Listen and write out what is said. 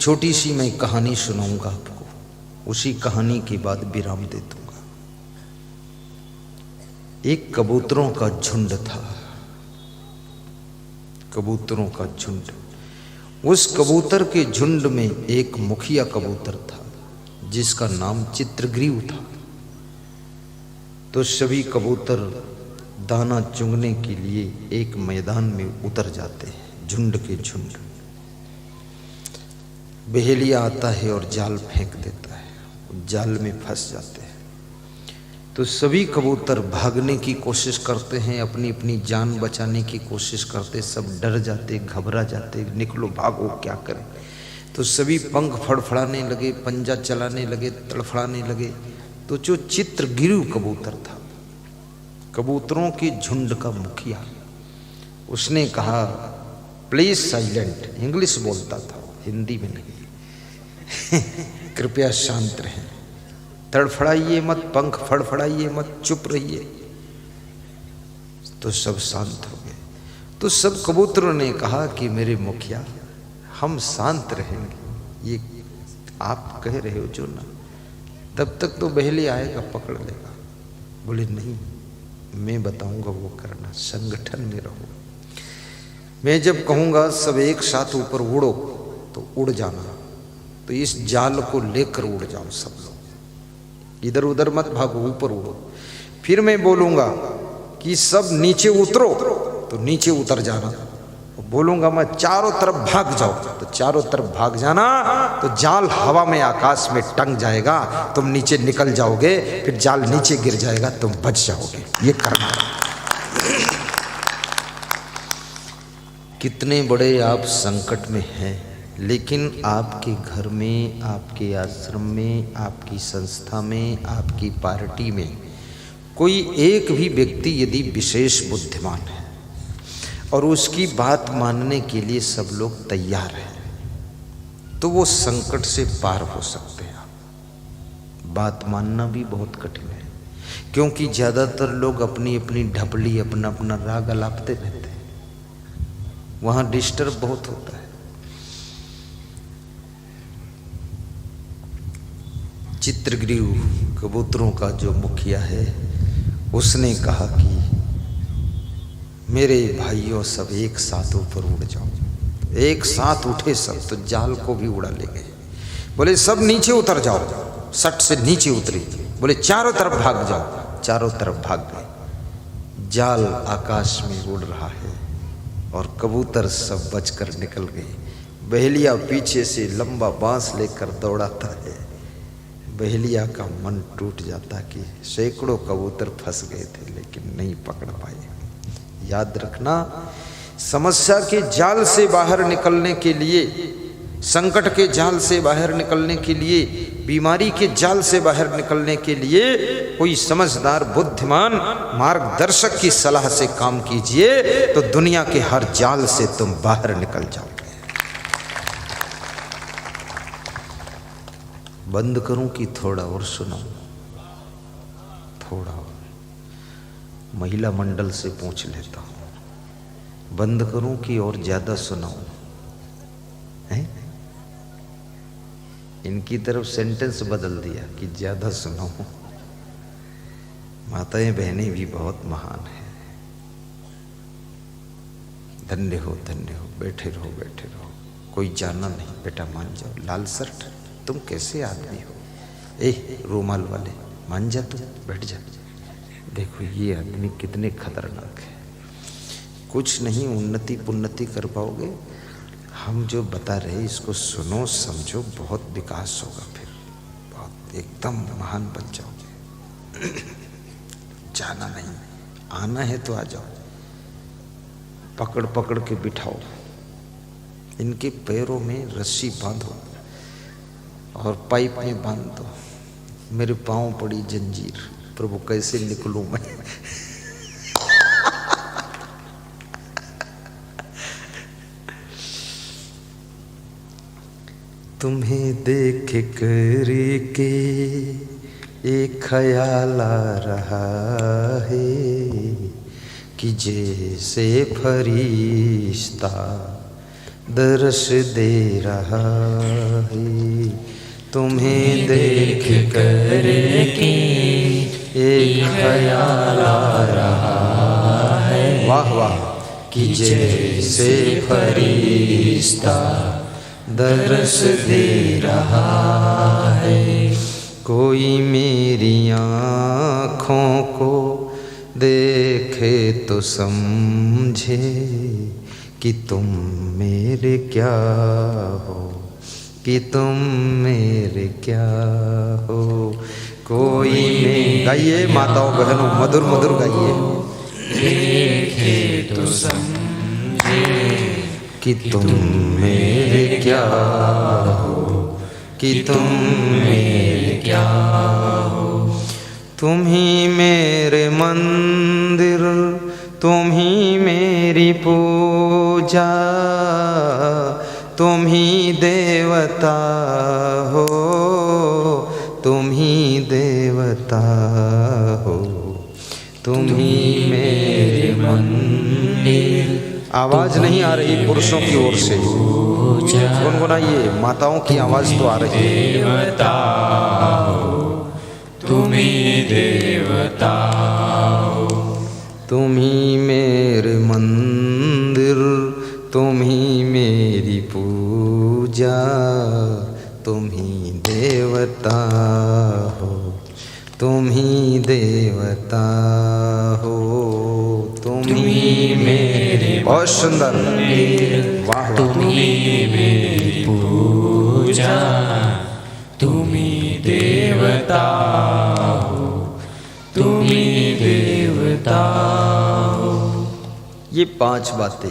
छोटी सी मैं कहानी सुनाऊंगा आपको, उसी कहानी के बाद विराम दे दूंगा। एक कबूतरों का झुंड था, कबूतरों का झुंड। उस कबूतर के झुंड में एक मुखिया कबूतर था जिसका नाम चित्रग्रीव था। तो सभी कबूतर दाना चुगने के लिए एक मैदान में उतर जाते हैं, झुंड के झुंड। बहेलिया आता है और जाल फेंक देता है, जाल में फंस जाते हैं। तो सभी कबूतर भागने की कोशिश करते हैं, अपनी अपनी जान बचाने की कोशिश करते, सब डर जाते, घबरा जाते, निकलो भागो क्या करें। तो सभी पंख फड़फड़ाने लगे, पंजा चलाने लगे, तड़फड़ाने लगे। तो जो चित्रग्रीव कबूतर था, कबूतरों के झुंड का मुखिया, उसने कहा प्लीज साइलेंट, इंग्लिश बोलता था, हिंदी में नहीं कृपया शांत रहें, तड़फड़ाइए मत, पंख फड़फड़ाइए मत, चुप रहिए। तो सब शांत हो गए। तो सब कबूतरों ने कहा कि मेरे मुखिया हम शांत रहेंगे, ये आप कह रहे हो जो ना, तब तक तो बहेली आएगा पकड़ लेगा। बोले नहीं, मैं बताऊंगा वो करना, संगठन में रहो। मैं जब कहूंगा सब एक साथ ऊपर उड़ो तो उड़ जाना, तो इस जाल को लेकर उड़ जाओ सब लोग, इधर उधर मत भागो, ऊपर उड़ो। फिर मैं बोलूंगा कि सब नीचे उतरो तो नीचे उतर जाना, बोलूंगा मैं चारों तरफ भाग जाओ तो चारों तरफ भाग जाना। तो जाल हवा में आकाश में टंग जाएगा, तुम नीचे निकल जाओगे, फिर जाल नीचे गिर जाएगा, तुम बच जाओगे। ये करना। कितने बड़े आप संकट में हैं, लेकिन आपके घर में, आपके आश्रम में, आपकी संस्था में, आपकी पार्टी में कोई एक भी व्यक्ति यदि विशेष बुद्धिमान है और उसकी बात मानने के लिए सब लोग तैयार हैं, तो वो संकट से पार हो सकते हैं। बात मानना भी बहुत कठिन है, क्योंकि ज़्यादातर लोग अपनी अपनी ढपली, अपना अपना राग अलापते रहते हैं, वहाँ डिस्टर्ब बहुत होता है। चित्रग्रीव कबूतरों का जो मुखिया है, उसने कहा कि मेरे भाइयों सब एक साथ ऊपर उड़ जाओ। एक साथ उठे सब, तो जाल को भी उड़ा ले गए। बोले सब नीचे उतर जाओ, सट से नीचे उतरी। बोले चारों तरफ भाग जाओ, चारों तरफ भाग गए। जाल आकाश में उड़ रहा है और कबूतर सब बचकर निकल गए। बहेलिया पीछे से लंबा बांस लेकर दौड़ाता है। बहेलिया का मन टूट जाता कि सैकड़ों कबूतर फंस गए थे लेकिन नहीं पकड़ पाए। याद रखना, समस्या के जाल से बाहर निकलने के लिए, संकट के जाल से बाहर निकलने के लिए, बीमारी के जाल से बाहर निकलने के लिए कोई समझदार, बुद्धिमान मार्गदर्शक की सलाह से काम कीजिए, तो दुनिया के हर जाल से तुम बाहर निकल जाओगे। बंद करूं कि थोड़ा और सुनाऊं? थोड़ा और महिला मंडल से पूछ लेता हूं, बंद करूं कि और ज्यादा सुनाऊं? हैं? इनकी तरफ सेंटेंस बदल दिया कि ज्यादा सुनाऊं। माताएं बहनें भी बहुत महान है। धन्य हो, धन्य हो, बैठे रहो, बैठे रहो, कोई जाना नहीं। बेटा मान जाओ। लाल शर्ट, तुम कैसे आदमी हो? ए रूमाल वाले, मान जा, तुम बैठ जा। देखो ये आदमी कितने खतरनाक है। कुछ नहीं उन्नति पुन्नति कर पाओगे। हम जो बता रहे इसको सुनो, समझो, बहुत विकास होगा, फिर बहुत एकदम महान बन जाओगे। जाना नहीं, आना है तो आ जाओ। पकड़ पकड़ के बिठाओ, इनके पैरों में रस्सी बांधो और पाइप में बांध दो। मेरे पाँव पड़ी जंजीर, प्रभु कैसे निकलूं मैं? तुम्हें देख करके एक ख्याल आ रहा है कि जैसे फरिश्ता दर्श दे रहा तुम्हें देख कर के एक ख्याल आ रहा है। वाह वाह कि जैसे फरिश्ता दरस दे रहा है। कोई मेरी आँखों को देखे तो समझे कि तुम मेरे क्या हो, कि तुम मेरे क्या हो। कोई में गाइए माताओं बहनों, मधुर मधुर गाइए। देखे तो समझे कि तुम मेरे क्या हो, कि तुम मेरे क्या हो। तुम ही मेरे मंदिर, तुम ही मेरी पूजा, तुम ही देवता हो, तुम ही देवता हो। तुम ही मेरे मंदिर। आवाज नहीं आ रही पुरुषों की ओर से, गुनगुनाइए। माताओं की आवाज तो आ रही है। देवता हो, तुम ही देवता हो। तुम ही मेरे मंदिर, तुम ही मेरी पूजा, तुम ही देवता हो, तुम ही देवता हो। तुम ही मेरे। बहुत सुंदर, वाह वाह। तुम ही मेरी पूजा, तुम ही देवता हो, तुम ही देवता हो। ये 5 बातें